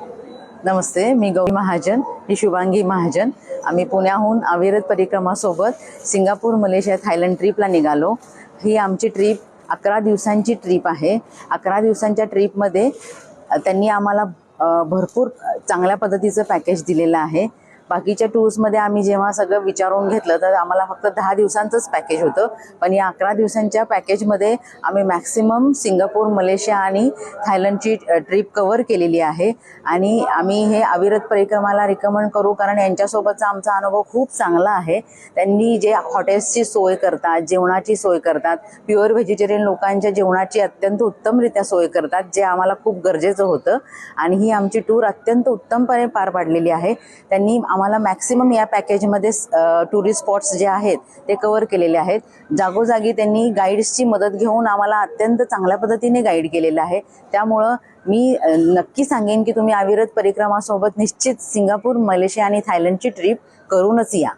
नमस्ते, मी गौरी महाजन, ही शुभांगी महाजन। आम्ही पुण्याहून अविरत परिक्रमासोबत सिंगापूर, मलेशिया, थायलंड ट्रिपला निघालो। ही आमची ट्रिप 11 दिवसांची ट्रिप आहे। 11 दिवसांच्या ट्रिपमध्ये त्यांनी आम्हाला भरपूर चांगल्या पद्धतीचं पॅकेज दिलेलं आहे। बाकीच्या टूर्समध्ये आम्ही जेव्हा सगळं विचारून घेतलं तर आम्हाला फक्त 10 दिवसांचंच पॅकेज होतं, पण या 11 दिवसांच्या पॅकेजमध्ये आम्ही मॅक्सिमम सिंगापूर, मलेशिया आणि थायलंडची ट्रिप कव्हर केलेली आहे। आणि आम्ही हे अविरत परिक्रमाला रिकमेंड करू, कारण यांच्यासोबतचा आमचा अनुभव खूप चांगला आहे। त्यांनी जे हॉटेल्सची सोय करतात, जेवणाची सोय करतात, प्युअर व्हेजिटेरियन लोकांच्या जेवणाची अत्यंत उत्तमरित्या सोय करतात, जे आम्हाला खूप गरजेचं होतं। आणि ही आमची टूर अत्यंत उत्तमपणे पार पाडलेली आहे। त्यांनी आम्हाला मॅक्सिमम या पॅकेजमध्ये टुरिस्ट स्पॉट्स जे आहेत ते कव्हर केलेले आहेत। जागोजागी त्यांनी गाईड्सची मदत घेऊन आम्हाला अत्यंत चांगल्या पद्धतीने गाईड केलेलं आहे। त्यामुळं मी नक्की सांगेन की तुम्ही अविरत परिक्रमासोबत निश्चित सिंगापूर, मलेशिया आणि थायलंडची ट्रिप करूनच या।